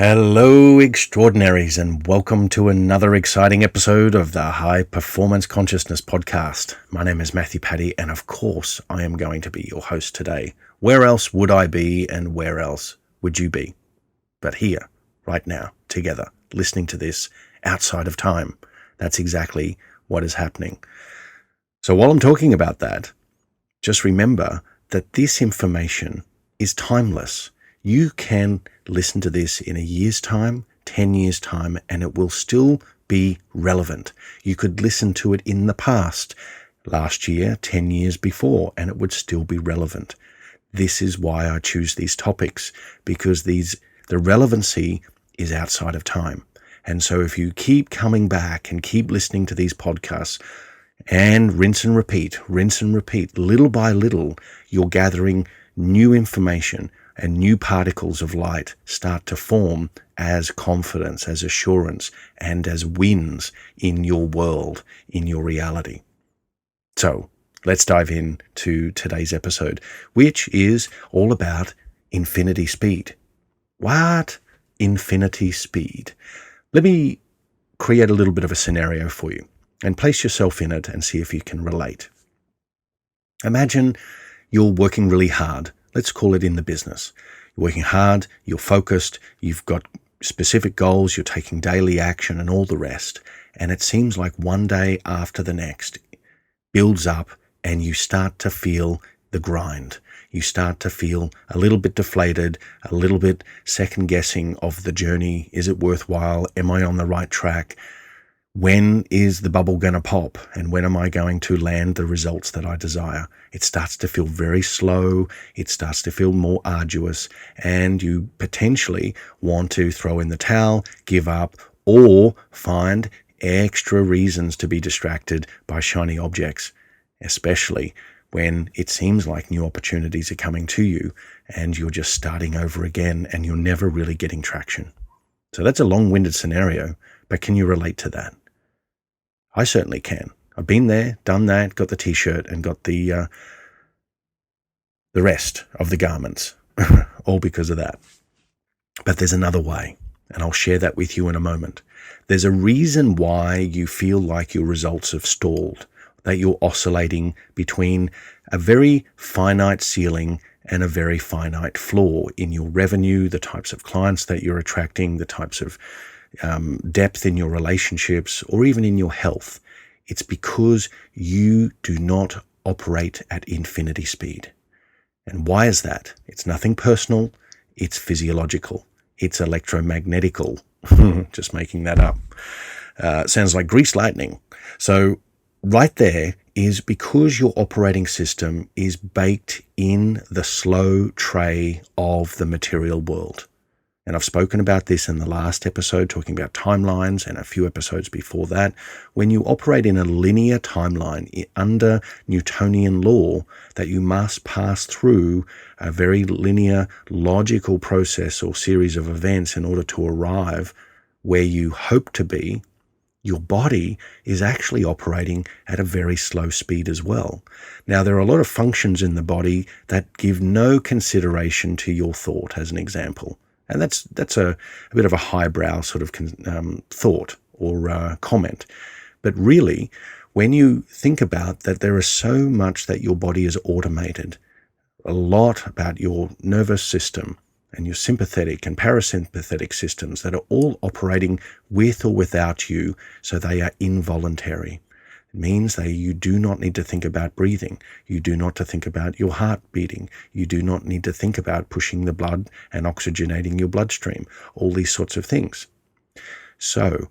Hello, extraordinaries, and welcome to another exciting episode of the High Performance Consciousness Podcast. My name is Matthew Paddy, and of course, I am going to be your host today. Where else would I be, and where else would you be? But here, right now, together, listening to this outside of time. That's exactly what is happening. So while I'm talking about that, just remember that this information is timeless. You can listen to this in a year's time, 10 years' time, and it will still be relevant. You could listen to it in the past, last year, 10 years before, and it would still be relevant. This is why I choose these topics, because the relevancy is outside of time. And so if you keep coming back and keep listening to these podcasts and rinse and repeat, little by little, you're gathering new information, and new particles of light start to form as confidence, as assurance, and as wins in your world, in your reality. So let's dive into today's episode, which is all about infinity speed. What? Infinity speed. Let me create a little bit of a scenario for you and place yourself in it and see if you can relate. Imagine you're working really hard. Let's call it in the business. You're working hard, you're focused, you've got specific goals, you're taking daily action and all the rest. And it seems like one day after the next builds up and you start to feel the grind. You start to feel a little bit deflated, a little bit second guessing of the journey. Is it worthwhile? Am I on the right track? When is the bubble going to pop? And when am I going to land the results that I desire? It starts to feel very slow. It starts to feel more arduous. And you potentially want to throw in the towel, give up, or find extra reasons to be distracted by shiny objects, especially when it seems like new opportunities are coming to you and you're just starting over again and you're never really getting traction. So that's a long-winded scenario, but can you relate to that? I certainly can. I've been there, done that, got the t-shirt and got the rest of the garments, all because of that. But there's another way, and I'll share that with you in a moment. There's a reason why you feel like your results have stalled, that you're oscillating between a very finite ceiling and a very finite floor in your revenue, the types of clients that you're attracting, the types of depth in your relationships, or even in your health. It's because you do not operate at infinity speed. And why is that? It's nothing personal. It's physiological. It's electromagnetical. Just making that up. Sounds like grease lightning. So right there is because your operating system is baked in the slow tray of the material world. And I've spoken about this in the last episode, talking about timelines, and a few episodes before that. When you operate in a linear timeline under Newtonian law, that you must pass through a very linear, logical process or series of events in order to arrive where you hope to be, your body is actually operating at a very slow speed as well. Now, there are a lot of functions in the body that give no consideration to your thought, as an example. And that's a bit of a highbrow sort of thought or comment. But really, when you think about that, there is so much that your body is automated, a lot about your nervous system and your sympathetic and parasympathetic systems that are all operating with or without you, so they are involuntary. It means that you do not need to think about breathing. You do not to think about your heart beating. You do not need to think about pushing the blood and oxygenating your bloodstream, all these sorts of things. So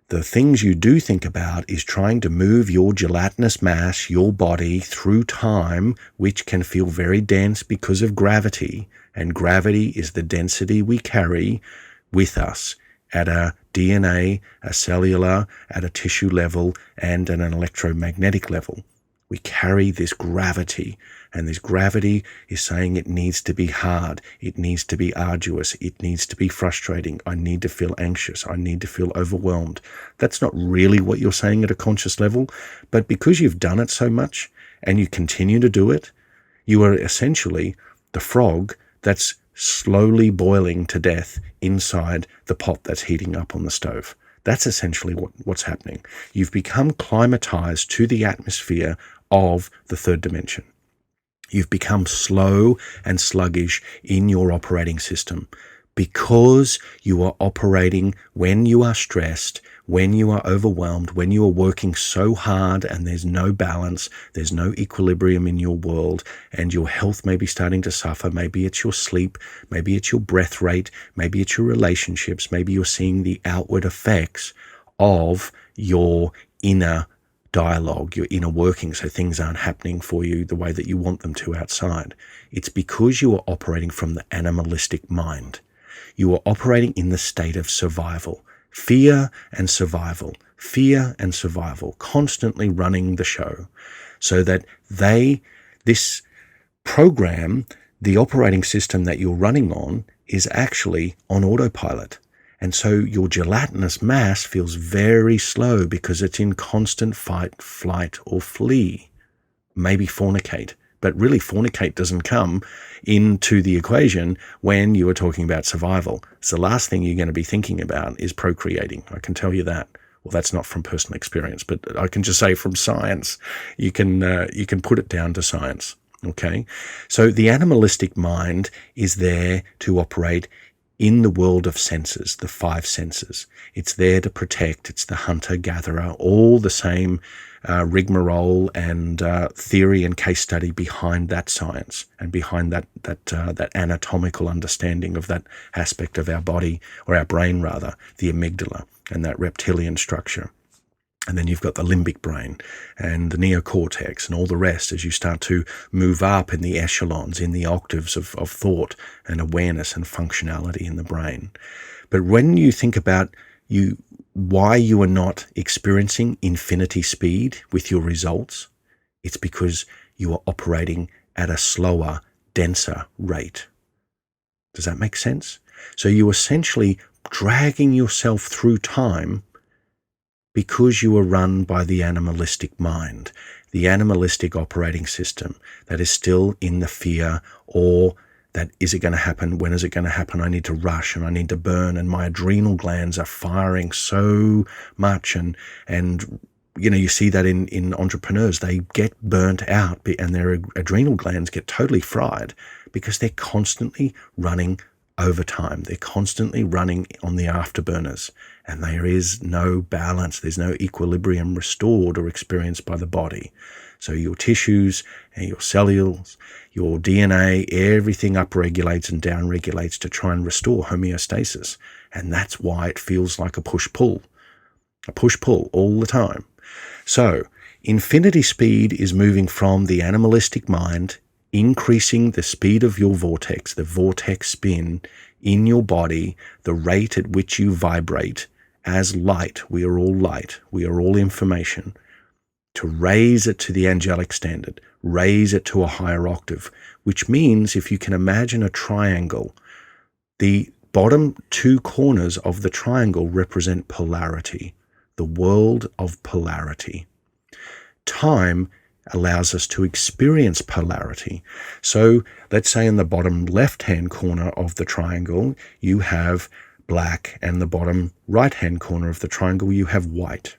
the things you do think about is trying to move your gelatinous mass, your body, through time, which can feel very dense because of gravity. And gravity is the density we carry with us at a DNA, a cellular, at a tissue level, and at an electromagnetic level. We carry this gravity, and this gravity is saying it needs to be hard, it needs to be arduous, it needs to be frustrating, I need to feel anxious, I need to feel overwhelmed. That's not really what you're saying at a conscious level, but because you've done it so much, and you continue to do it, you are essentially the frog that's slowly boiling to death inside the pot that's heating up on the stove. That's essentially what's happening. You've become climatized to the atmosphere of the third dimension. You've become slow and sluggish in your operating system because you are operating when you are stressed, when you are overwhelmed, when you are working so hard and there's no balance, there's no equilibrium in your world, and your health may be starting to suffer. Maybe it's your sleep, maybe it's your breath rate, maybe it's your relationships, maybe you're seeing the outward effects of your inner dialogue, your inner working, so things aren't happening for you the way that you want them to outside. It's because you are operating from the animalistic mind. You are operating in the state of survival. Fear and survival, constantly running the show, so that this program, the operating system that you're running on, is actually on autopilot. And so your gelatinous mass feels very slow because it's in constant fight, flight, or flee. Maybe fornicate. But really, fornicate doesn't come into the equation when you are talking about survival. So the last thing you're going to be thinking about is procreating. I can tell you that. Well, that's not from personal experience, but I can just say from science. You can put it down to science. Okay? So the animalistic mind is there to operate in the world of senses, the five senses. It's there to protect. It's the hunter-gatherer, all the same rigmarole and theory and case study behind that science and behind that anatomical understanding of that aspect of our body, or our brain rather, the amygdala and that reptilian structure. And then you've got the limbic brain and the neocortex and all the rest as you start to move up in the echelons, in the octaves of thought and awareness and functionality in the brain. But when you think about why you are not experiencing infinity speed with your results, it's because you are operating at a slower, denser rate. Does that make sense? So you're essentially dragging yourself through time because you are run by the animalistic mind, the animalistic operating system that is still in the fear, or that is it going to happen? When is it going to happen? I need to rush and I need to burn, and my adrenal glands are firing so much. And you see that in entrepreneurs, they get burnt out and their adrenal glands get totally fried because they're constantly running overtime. They're constantly running on the afterburners, and there is no balance. There's no equilibrium restored or experienced by the body. So your tissues and your cellules, your DNA, everything upregulates and downregulates to try and restore homeostasis. And that's why it feels like a push-pull all the time. So infinity speed is moving from the animalistic mind, increasing the speed of your vortex, the vortex spin in your body, the rate at which you vibrate as light. We are all light. We are all information. To raise it to the angelic standard, raise it to a higher octave, which means if you can imagine a triangle, the bottom two corners of the triangle represent polarity, the world of polarity. Time allows us to experience polarity. So let's say in the bottom left-hand corner of the triangle, you have black, and the bottom right-hand corner of the triangle, you have white.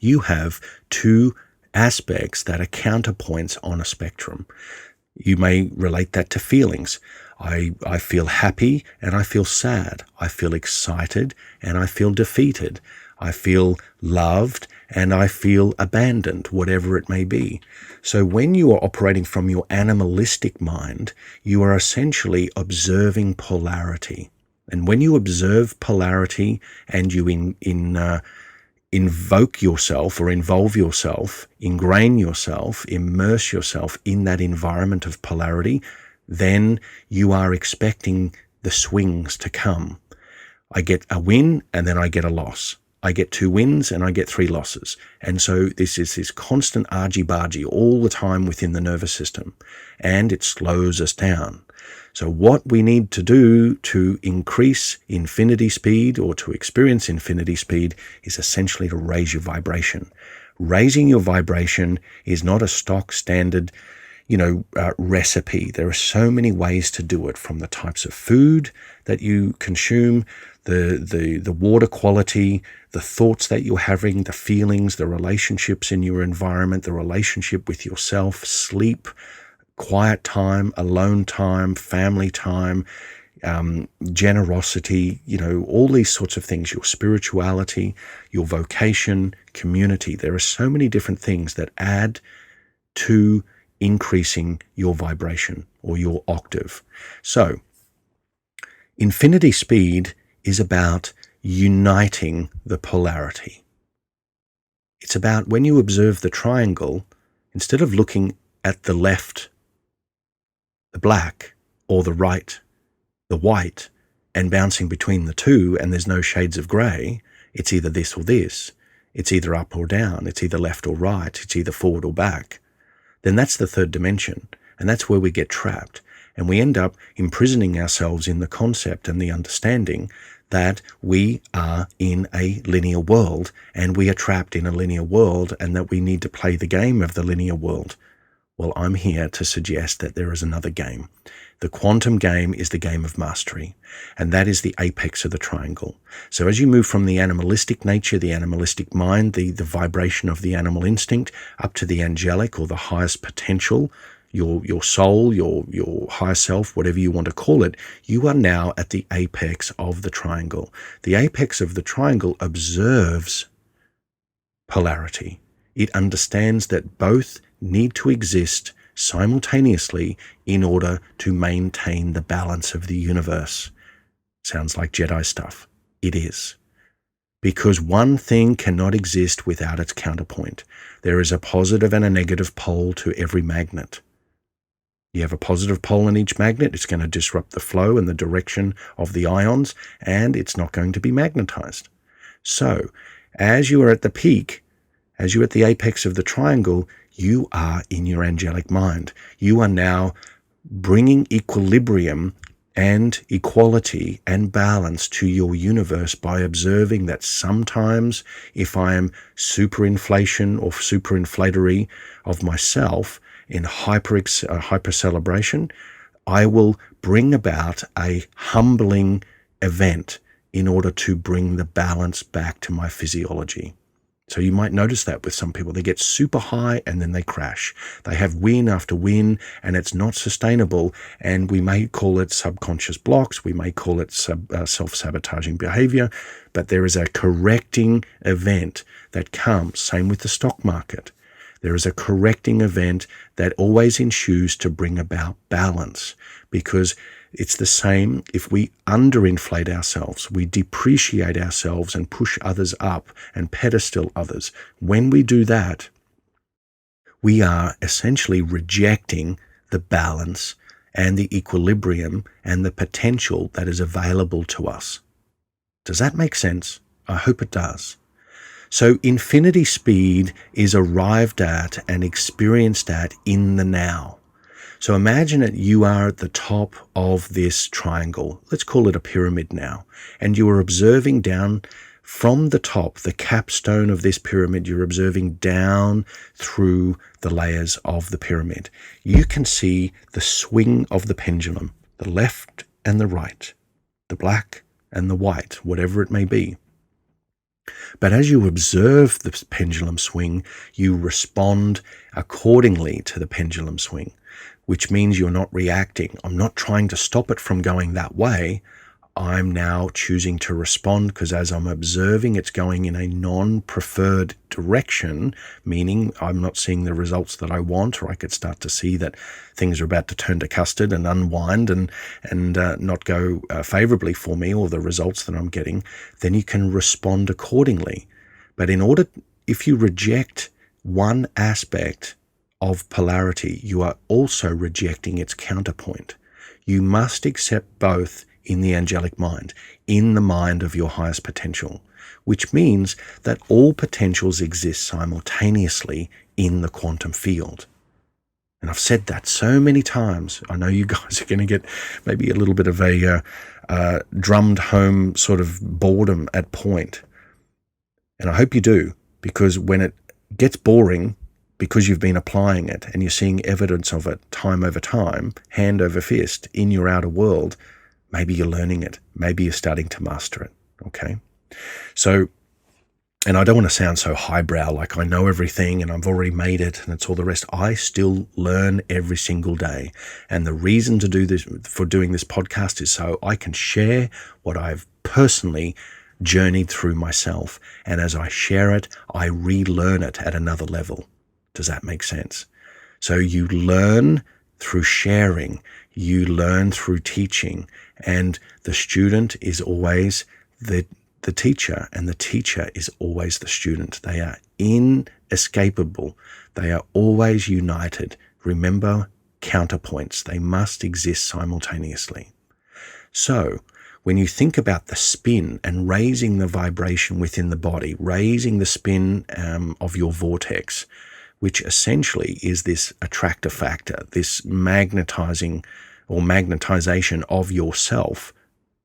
You have two aspects that are counterpoints on a spectrum. You may relate that to feelings. I feel happy and I feel sad. I feel excited and I feel defeated. I feel loved and I feel abandoned, whatever it may be. So when you are operating from your animalistic mind, you are essentially observing polarity. And when you observe polarity and you invoke yourself or involve yourself, ingrain yourself, immerse yourself in that environment of polarity, then you are expecting the swings to come. I get a win and then I get a loss. I get 2 wins and I get 3 losses. And so this is this constant argy-bargy all the time within the nervous system, and it slows us down. So what we need to do to increase infinity speed or to experience infinity speed is essentially to raise your vibration. Raising your vibration is not a stock standard, recipe. There are so many ways to do it, from the types of food that you consume, the water quality, the thoughts that you're having, the feelings, the relationships in your environment, the relationship with yourself, sleep, quiet time, alone time, family time, generosity, all these sorts of things, your spirituality, your vocation, community. There are so many different things that add to increasing your vibration or your octave. So, infinity speed is about uniting the polarity. It's about when you observe the triangle, instead of looking at the left, the black, or the right, the white, and bouncing between the two, and there's no shades of grey, it's either this or this. It's either up or down. It's either left or right. It's either forward or back. Then that's the third dimension, and that's where we get trapped. And we end up imprisoning ourselves in the concept and the understanding that we are in a linear world, and we are trapped in a linear world, and that we need to play the game of the linear world. Well, I'm here to suggest that there is another game. The quantum game is the game of mastery, and that is the apex of the triangle. So as you move from the animalistic nature, the animalistic mind, the vibration of the animal instinct, up to the angelic, or the highest potential, your soul, your higher self, whatever you want to call it, you are now at the apex of the triangle. The apex of the triangle observes polarity. It understands that both need to exist simultaneously in order to maintain the balance of the universe. Sounds like Jedi stuff. It is. Because one thing cannot exist without its counterpoint. There is a positive and a negative pole to every magnet. You have a positive pole in each magnet, it's going to disrupt the flow and the direction of the ions, and it's not going to be magnetized. So, as you are at the peak, as you're at the apex of the triangle, you are in your angelic mind. You are now bringing equilibrium and equality and balance to your universe by observing that sometimes if I am superinflation or superinflatory of myself in hyper celebration, I will bring about a humbling event in order to bring the balance back to my physiology. So you might notice that with some people, they get super high and then they crash. They have win after win and it's not sustainable. And we may call it subconscious blocks. We may call it self-sabotaging behavior, but there is a correcting event that comes. Same with the stock market. There is a correcting event that always ensues to bring about balance, because it's the same if we underinflate ourselves, we depreciate ourselves and push others up and pedestal others. When we do that, we are essentially rejecting the balance and the equilibrium and the potential that is available to us. Does that make sense? I hope it does. So infinity speed is arrived at and experienced at in the now. So imagine that you are at the top of this triangle. Let's call it a pyramid now. And you are observing down from the top, the capstone of this pyramid, you're observing down through the layers of the pyramid. You can see the swing of the pendulum, the left and the right, the black and the white, whatever it may be. But as you observe the pendulum swing, you respond accordingly to the pendulum swing, which means you're not reacting. I'm not trying to stop it from going that way. I'm now choosing to respond because as I'm observing, it's going in a non-preferred direction, meaning I'm not seeing the results that I want, or I could start to see that things are about to turn to custard and unwind and not go favorably for me, or the results that I'm getting. Then you can respond accordingly. But if you reject one aspect of polarity, you are also rejecting its counterpoint. You must accept both in the angelic mind, in the mind of your highest potential, which means that all potentials exist simultaneously in the quantum field. And I've said that so many times. I know you guys are going to get maybe a little bit of a drummed home sort of boredom at point. And I hope you do, because when it gets boring, because you've been applying it and you're seeing evidence of it time over time, hand over fist in your outer world, maybe you're learning it. Maybe you're starting to master it. Okay. So, and I don't want to sound so highbrow, like I know everything and I've already made it and it's all the rest. I still learn every single day. And the reason to do this, for doing this podcast, is so I can share what I've personally journeyed through myself. And as I share it, I relearn it at another level. Does that make sense? So you learn through sharing, you learn through teaching, and the student is always the teacher, and the teacher is always the student. They are inescapable. They are always united. Remember, counterpoints. They must exist simultaneously. So when you think about the spin and raising the vibration within the body, raising the spin of your vortex, which essentially is this attractor factor, this magnetizing or magnetization of yourself,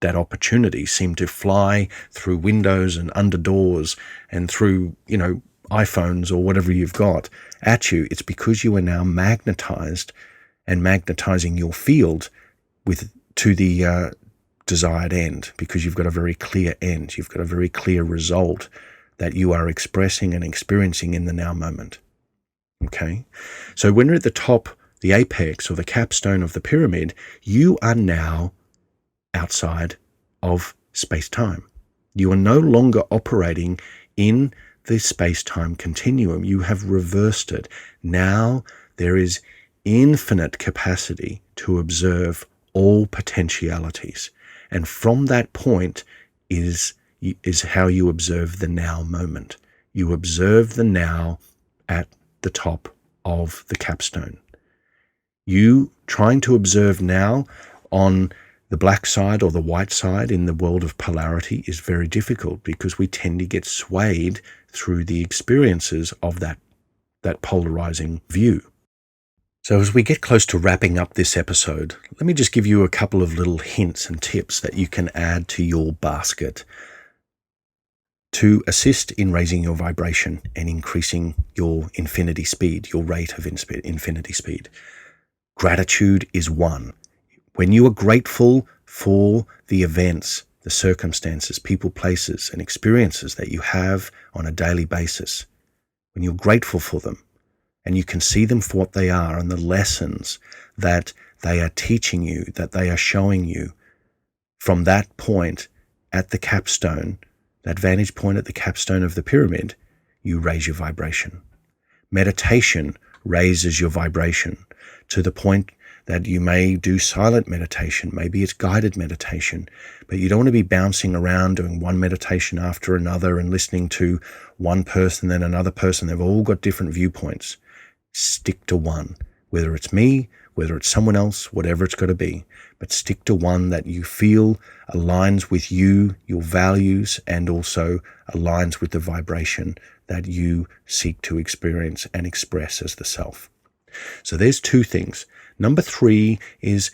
that opportunities seem to fly through windows and under doors and through, iPhones or whatever you've got at you. It's because you are now magnetized and magnetizing your field to the desired end, because you've got a very clear end. You've got a very clear result that you are expressing and experiencing in the now moment. Okay. So when you're at the top, the apex or the capstone of the pyramid, you are now outside of space-time. You are no longer operating in the space-time continuum. You have reversed it. Now there is infinite capacity to observe all potentialities. And from that point is how you observe the now moment. You observe the now at the top of the capstone. You trying to observe now on the black side or the white side in the world of polarity is very difficult, because we tend to get swayed through the experiences of that polarizing view. So as we get close to wrapping up this episode, let me just give you a couple of little hints and tips that you can add to your basket to assist in raising your vibration and increasing your infinity speed, your rate of infinity speed. Gratitude is one. When you are grateful for the events, the circumstances, people, places, and experiences that you have on a daily basis, when you're grateful for them and you can see them for what they are and the lessons that they are teaching you, that they are showing you, from that point at the capstone, that vantage point at the capstone of the pyramid, you raise your vibration. Meditation raises your vibration to the point that you may do silent meditation, maybe it's guided meditation, but you don't want to be bouncing around doing one meditation after another and listening to one person, then another person. They've all got different viewpoints. Stick to one, whether it's me, whether it's someone else, whatever it's got to be, but stick to one that you feel aligns with you, your values, and also aligns with the vibration that you seek to experience and express as the self. So there's two things. Number 3 is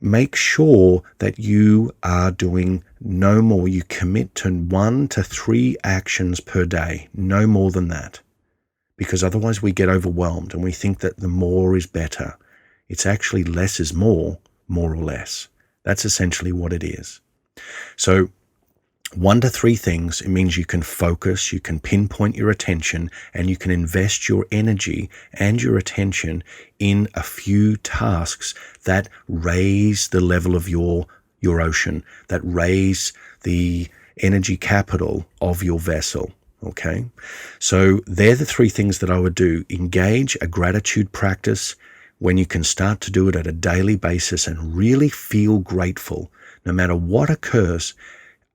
make sure that you are doing no more. You commit to 1 to 3 actions per day, no more than that, because otherwise we get overwhelmed and we think that the more is better. It's actually less is more or less. That's essentially what it is. So 1 to 3 things, it means you can focus, you can pinpoint your attention, and you can invest your energy and your attention in a few tasks that raise the level of your ocean, that raise the energy capital of your vessel. Okay? So they're the 3 things that I would do. Engage a gratitude practice when you can start to do it at a daily basis and really feel grateful. No matter what occurs,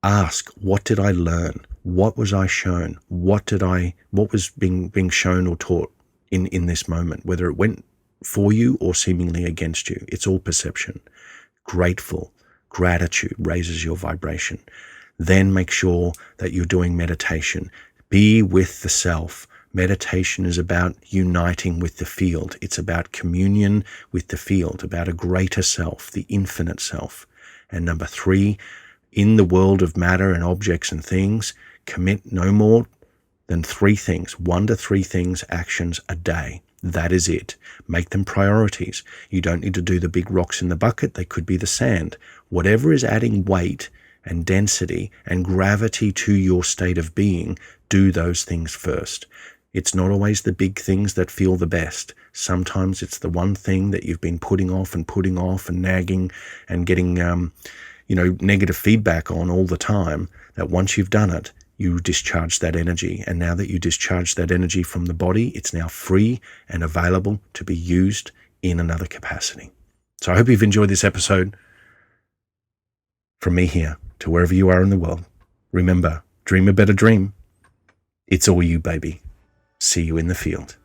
ask, what did I learn? What was I shown? What was being shown or taught in this moment, whether it went for you or seemingly against you? It's all perception. Gratitude raises your vibration. Then make sure that you're doing meditation. Be with the self. Meditation is about uniting with the field. It's about communion with the field, about a greater self, the infinite self. And number 3, in the world of matter and objects and things, commit no more than 3 things, 1 to 3 things, actions a day. That is it. Make them priorities. You don't need to do the big rocks in the bucket. They could be the sand. Whatever is adding weight and density and gravity to your state of being, do those things first. It's not always the big things that feel the best. Sometimes it's the one thing that you've been putting off and nagging and getting, negative feedback on all the time, that once you've done it, you discharge that energy. And now that you discharge that energy from the body, it's now free and available to be used in another capacity. So I hope you've enjoyed this episode. From me here to wherever you are in the world, remember, dream a better dream. It's all you, baby. See you in the field.